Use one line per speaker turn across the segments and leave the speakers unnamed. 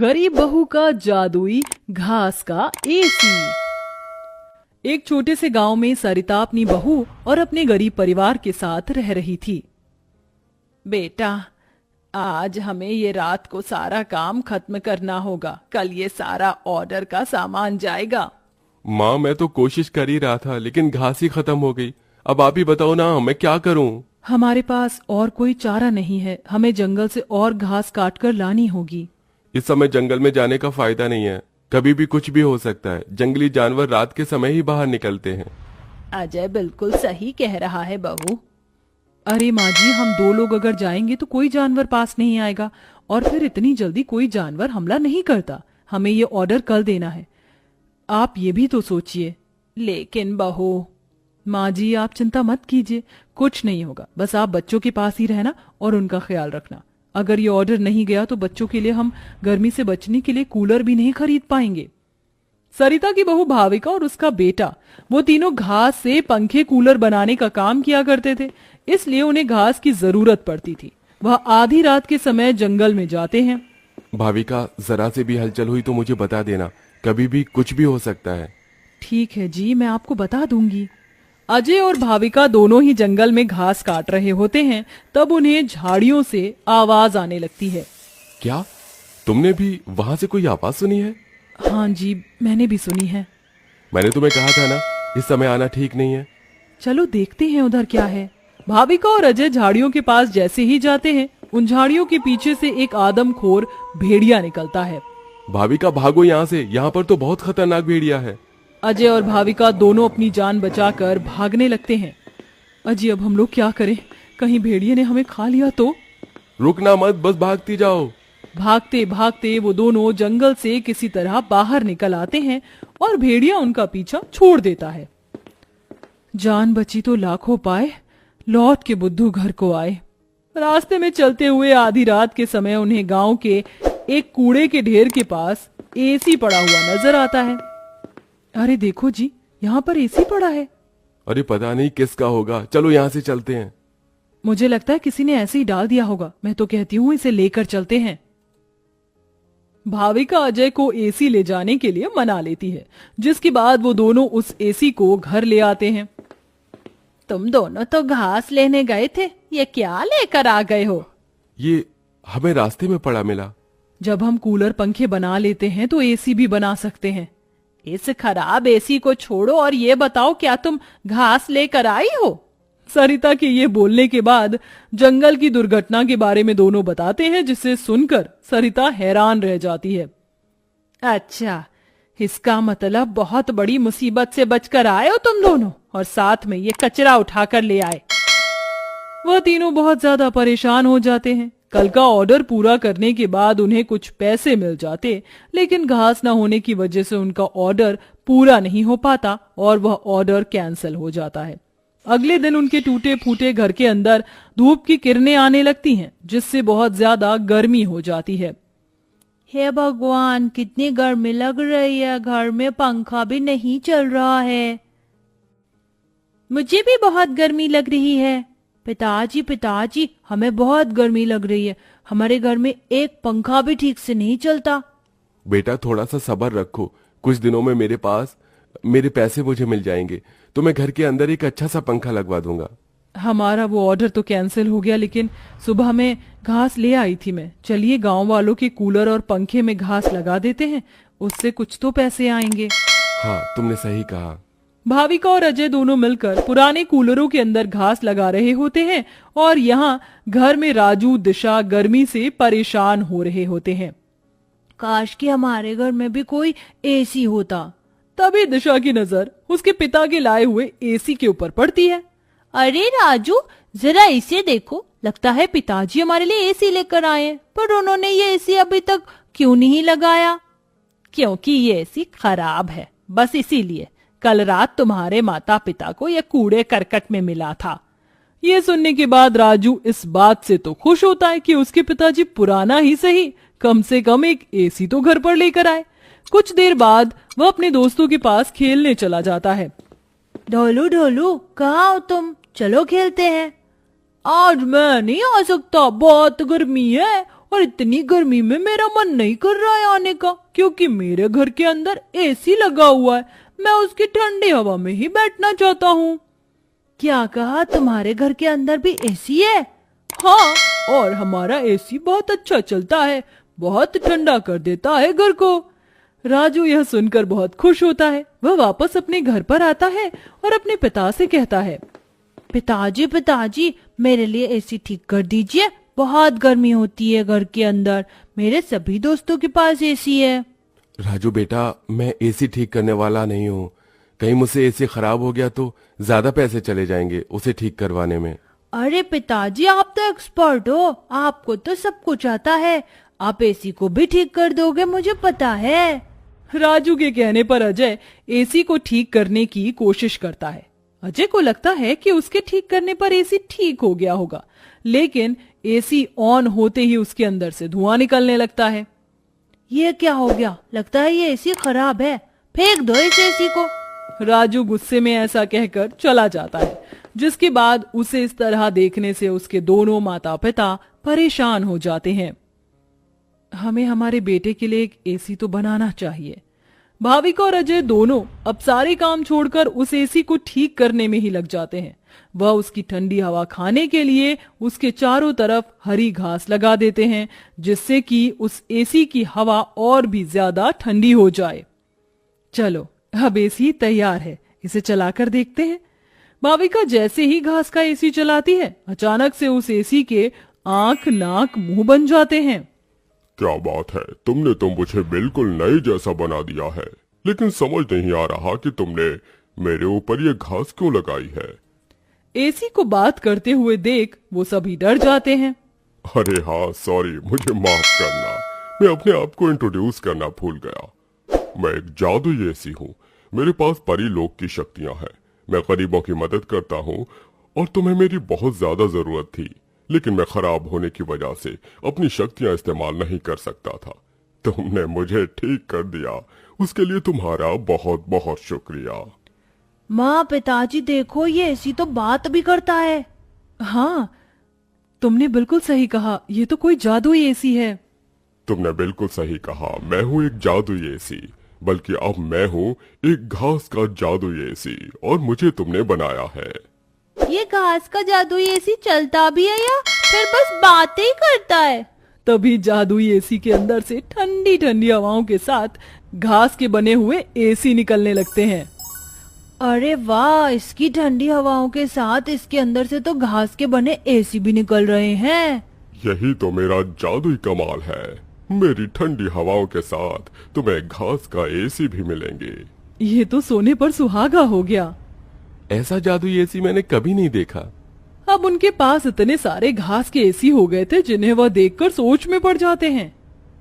गरीब बहू का जादुई घास का एसी। एक छोटे से गांव में सरिता अपनी बहू और अपने गरीब परिवार के साथ रह रही थी। बेटा, आज हमें ये रात को सारा काम खत्म करना होगा, कल ये सारा ऑर्डर का सामान जाएगा।
माँ, मैं तो कोशिश कर ही रहा था लेकिन घास ही खत्म हो गई। अब आप ही बताओ ना, मैं क्या करूँ?
हमारे पास और कोई चारा नहीं है, हमें जंगल से और घास काट कर लानी होगी।
इस समय जंगल में जाने का फायदा नहीं है, कभी भी कुछ भी हो सकता है। जंगली जानवर रात के समय ही बाहर निकलते हैं।
अजय बिल्कुल सही कह रहा है बहू। अरे माँ जी, हम 2 लोग अगर जाएंगे तो कोई जानवर पास नहीं आएगा और फिर इतनी जल्दी कोई जानवर हमला नहीं करता। हमें ये ऑर्डर कल देना है, आप ये भी तो सोचिए। लेकिन बहू। माँ जी, आप चिंता मत कीजिए, कुछ नहीं होगा, बस आप बच्चों के पास ही रहना और उनका ख्याल रखना। अगर ये ऑर्डर नहीं गया तो बच्चों के लिए हम गर्मी से बचने के लिए कूलर भी नहीं खरीद पाएंगे। सरिता की बहू भाविका और उसका बेटा, वो तीनों घास से पंखे कूलर बनाने का काम किया करते थे, इसलिए उन्हें घास की जरूरत पड़ती थी। वह आधी रात के समय जंगल में जाते हैं।
भाविका, जरा से भी हलचल हुई तो मुझे बता देना, कभी भी कुछ भी हो सकता है।
ठीक है जी, मैं आपको बता दूंगी। अजय और भाविका दोनों ही जंगल में घास काट रहे होते हैं, तब उन्हें झाड़ियों से आवाज आने लगती है।
क्या तुमने भी वहां से कोई आवाज सुनी है?
हाँ जी, मैंने भी सुनी है।
मैंने तुम्हें कहा था ना, इस समय आना ठीक नहीं है।
चलो देखते हैं उधर क्या है। भाविका और अजय झाड़ियों के पास जैसे ही जाते हैं, उन झाड़ियों के पीछे से एक आदमखोर भेड़िया निकलता है।
भाविका, भागो यहाँ से, यहाँ पर तो बहुत खतरनाक भेड़िया है।
अजय और भाविका दोनों अपनी जान बचाकर भागने लगते हैं। अजय, अब हम लोग क्या करें? कहीं भेड़िए ने हमें खा लिया तो?
रुकना मत, बस भागती जाओ।
भागते भागते वो दोनों जंगल से किसी तरह बाहर निकल आते हैं और भेड़िया उनका पीछा छोड़ देता है। जान बची तो लाखों पाए, लौट के बुद्धू घर को आए। रास्ते में चलते हुए आधी रात के समय उन्हें गांव के एक कूड़े के ढेर के पास एसी पड़ा हुआ नजर आता है। अरे देखो जी, यहाँ पर एसी पड़ा है।
अरे पता नहीं किसका होगा, चलो यहाँ से चलते हैं।
मुझे लगता है किसी ने ऐसे ही डाल दिया होगा। मैं तो कहती हूँ इसे लेकर चलते हैं। भाविका अजय को एसी ले जाने के लिए मना लेती है, जिसके बाद वो दोनों उस एसी को घर ले आते हैं। तुम दोनों तो घास लेने गए थे, ये क्या लेकर आ गए हो?
ये हमें रास्ते में पड़ा मिला।
जब हम कूलर पंखे बना लेते हैं तो एसी भी बना सकते हैं। इस खराब एसी को छोड़ो और ये बताओ, क्या तुम घास लेकर आई हो? सरिता के ये बोलने के बाद जंगल की दुर्घटना के बारे में दोनों बताते हैं, जिसे सुनकर सरिता हैरान रह जाती है। अच्छा, इसका मतलब बहुत बड़ी मुसीबत से बचकर आए हो तुम दोनों, और साथ में ये कचरा उठाकर ले आए। वह तीनों बहुत ज्यादा परेशान हो जाते हैं। कल का ऑर्डर पूरा करने के बाद उन्हें कुछ पैसे मिल जाते, लेकिन घास न होने की वजह से उनका ऑर्डर पूरा नहीं हो पाता और वह ऑर्डर कैंसिल हो जाता है। अगले दिन उनके टूटे फूटे घर के अंदर धूप की किरणें आने लगती हैं, जिससे बहुत ज्यादा गर्मी हो जाती है। हे भगवान, कितनी गर्मी लग रही है, घर में पंखा भी नहीं चल रहा है। मुझे भी बहुत गर्मी लग रही है। पिताजी पिताजी, हमें बहुत गर्मी लग रही है, हमारे घर में एक पंखा भी ठीक से नहीं चलता।
बेटा, थोड़ा सा सब्र रखो, कुछ दिनों में मेरे पैसे मुझे मिल जाएंगे तो मैं घर के अंदर एक अच्छा सा पंखा लगवा दूंगा।
हमारा वो ऑर्डर तो कैंसिल हो गया, लेकिन सुबह में घास ले आई थी मैं। चलिए गांव वालों के कूलर और पंखे में घास लगा देते हैं, उससे कुछ तो पैसे आएंगे।
हाँ, तुमने सही कहा।
भाविका और अजय दोनों मिलकर पुराने कूलरों के अंदर घास लगा रहे होते हैं और यहाँ घर में राजू दिशा गर्मी से परेशान हो रहे होते हैं। काश कि हमारे घर में भी कोई एसी होता। तभी दिशा की नजर उसके पिता के लाए हुए एसी के ऊपर पड़ती है। अरे राजू, जरा इसे देखो, लगता है पिताजी हमारे लिए एसी लेकर आए हैं, पर उन्होंने ये एसी अभी तक क्यों नहीं लगाया? क्योंकि ये एसी खराब है, बस इसीलिए। कल रात तुम्हारे माता पिता को यह कूड़े करकट में मिला था। ये सुनने के बाद राजू इस बात से तो खुश होता है कि उसके पिताजी पुराना ही सही, कम से कम एक एसी तो घर पर लेकर आए। कुछ देर बाद वह अपने दोस्तों के पास खेलने चला जाता है। ढोलू ढोलू, कहाँ हो तुम? चलो खेलते हैं। आज मैं नहीं आ सकता, बहुत गर्मी है और इतनी गर्मी में मेरा मन नहीं कर रहा है आने का, क्योंकि मेरे घर के अंदर एसी लगा हुआ है। मैं उसकी ठंडी हवा में ही बैठना चाहता हूँ। क्या कहा, तुम्हारे घर के अंदर भी एसी है? हाँ, और हमारा एसी बहुत अच्छा चलता है, बहुत ठंडा कर देता है घर को। राजू यह सुनकर बहुत खुश होता है। वह वापस अपने घर पर आता है और अपने पिता से कहता है, पिताजी मेरे लिए एसी ठीक कर दीजिए, बहुत गर्मी होती है घर के अंदर, मेरे सभी दोस्तों के पास एसी है।
राजू बेटा, मैं एसी ठीक करने वाला नहीं हूँ। कहीं मुझसे एसी खराब हो गया तो ज्यादा पैसे चले जाएंगे उसे ठीक करवाने में।
अरे पिताजी, आप तो एक्सपर्ट हो, आपको तो सब कुछ आता है, आप एसी को भी ठीक कर दोगे, मुझे पता है। राजू के कहने पर अजय एसी को ठीक करने की कोशिश करता है। अजय को लगता है कि उसके ठीक करने पर एसी ठीक हो गया होगा, लेकिन एसी ऑन होते ही उसके अंदर से धुआं निकलने लगता है। ये क्या हो गया? लगता है ये एसी खराब है, फेंक दो इस एसी को। राजू गुस्से में ऐसा कहकर चला जाता है, जिसके बाद उसे इस तरह देखने से उसके दोनों माता पिता परेशान हो जाते हैं। हमें हमारे बेटे के लिए एक एसी तो बनाना चाहिए। भाविका और अजय दोनों अब सारे काम छोड़कर उस एसी को ठीक करने में ही लग जाते हैं। वह उसकी ठंडी हवा खाने के लिए उसके चारों तरफ हरी घास लगा देते हैं, जिससे कि उस एसी की हवा और भी ज्यादा ठंडी हो जाए। चलो, अब एसी तैयार है, इसे चलाकर देखते हैं। भाविका जैसे ही घास का एसी चलाती है, अचानक से उस एसी के आंख, नाक, मुंह बन जाते हैं।
क्या बात है, तुमने तो मुझे बिल्कुल नए जैसा बना दिया है, लेकिन समझ नहीं आ रहा कि तुमने मेरे ऊपर ये घास क्यों लगाई है।
एसी को बात करते हुए देख वो सभी डर जाते हैं।
अरे हाँ, सॉरी, मुझे माफ करना, मैं अपने आप को इंट्रोड्यूस करना भूल गया। मैं एक जादुई एसी हूँ, मेरे पास परी लोक की शक्तियाँ हैं, मैं गरीबों की मदद करता हूँ और तुम्हें मेरी बहुत ज्यादा जरूरत थी, लेकिन मैं खराब होने की वजह से अपनी शक्तियां इस्तेमाल नहीं कर सकता था। तुमने मुझे ठीक कर दिया, उसके लिए तुम्हारा बहुत बहुत शुक्रिया।
माँ, पिताजी देखो, ये एसी तो बात भी करता है। हाँ, तुमने बिल्कुल सही कहा, ये तो कोई जादुई एसी है।
तुमने बिल्कुल सही कहा, मैं हूँ एक जादुई एसी, बल्कि अब मैं हूँ एक घास का जादुई एसी, और मुझे तुमने बनाया है।
ये घास का जादुई एसी चलता भी है या फिर बस बातें ही करता है? तभी जादुई एसी के अंदर से ठंडी ठंडी हवाओं के साथ घास के बने हुए एसी निकलने लगते हैं। अरे वाह, इसकी ठंडी हवाओं के साथ इसके अंदर से तो घास के बने एसी भी निकल रहे हैं।
यही तो मेरा जादुई कमाल है, मेरी ठंडी हवाओं के साथ तुम्हें घास का एसी भी मिलेंगे।
ये तो सोने पर सुहागा हो गया।
ऐसा जादुई एसी मैंने कभी नहीं देखा।
अब उनके पास इतने सारे घास के एसी हो गए थे, जिन्हें वह देखकर सोच में पड़ जाते हैं।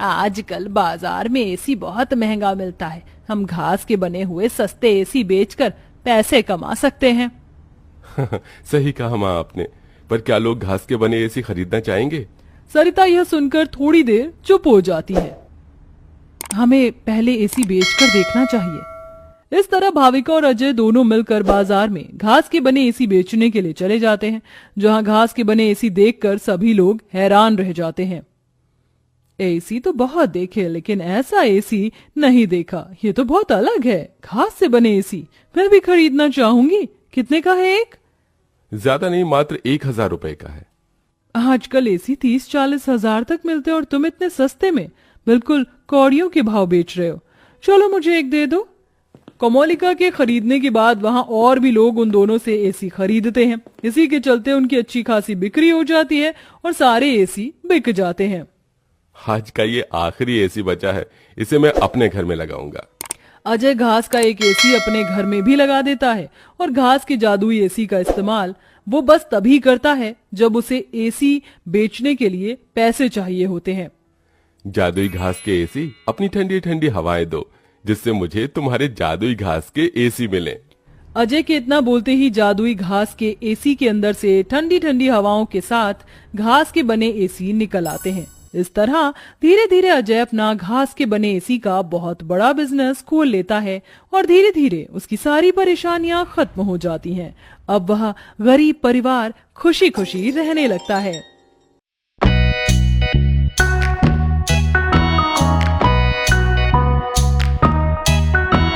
आजकल बाजार में एसी बहुत महंगा मिलता है, हम घास के बने हुए सस्ते एसी बेचकर पैसे कमा सकते हैं।
सही कहा माँ आपने, पर क्या लोग घास के बने एसी खरीदना चाहेंगे?
सरिता यह सुनकर थोड़ी देर चुप हो जाती है। हमें पहले एसी बेचकर देखना चाहिए। इस तरह भाविका और अजय दोनों मिलकर बाजार में घास के बने एसी बेचने के लिए चले जाते हैं, जहां घास के बने एसी देखकर सभी लोग हैरान रह जाते हैं। एसी तो बहुत देखे, लेकिन ऐसा एसी नहीं देखा, ये तो बहुत अलग है। घास से बने एसी मैं भी खरीदना चाहूंगी। कितने का है एक?
ज्यादा नहीं, मात्र 1000 रुपए का है।
आजकल एसी 30-40 हजार तक मिलते हैं और तुम इतने सस्ते में बिल्कुल कौड़ियों के भाव बेच रहे हो। चलो मुझे एक दे दो। कोमोलिका के खरीदने के बाद वहां और भी लोग उन दोनों से एसी खरीदते हैं। इसी के चलते उनकी अच्छी खासी बिक्री हो जाती है और सारे एसी बिक जाते हैं।
आज का ये आखिरी एसी बचा है, इसे मैं अपने घर में लगाऊंगा।
अजय घास का एक एसी अपने घर में भी लगा देता है और घास के जादुई एसी का इस्तेमाल वो बस तभी करता है जब उसे एसी बेचने के लिए पैसे चाहिए होते हैं।
जादुई घास के एसी, अपनी ठंडी ठंडी हवाएं दो, जिससे मुझे तुम्हारे जादुई घास के एसी मिले।
अजय के इतना बोलते ही जादुई घास के एसी के अंदर से ठंडी ठंडी हवाओं के साथ घास के बने एसी निकल आते हैं। इस तरह धीरे धीरे अजय अपना घास के बने एसी का बहुत बड़ा बिजनेस खोल लेता है और धीरे धीरे उसकी सारी परेशानियां खत्म हो जाती हैं। अब वह गरीब परिवार खुशी खुशी रहने लगता है।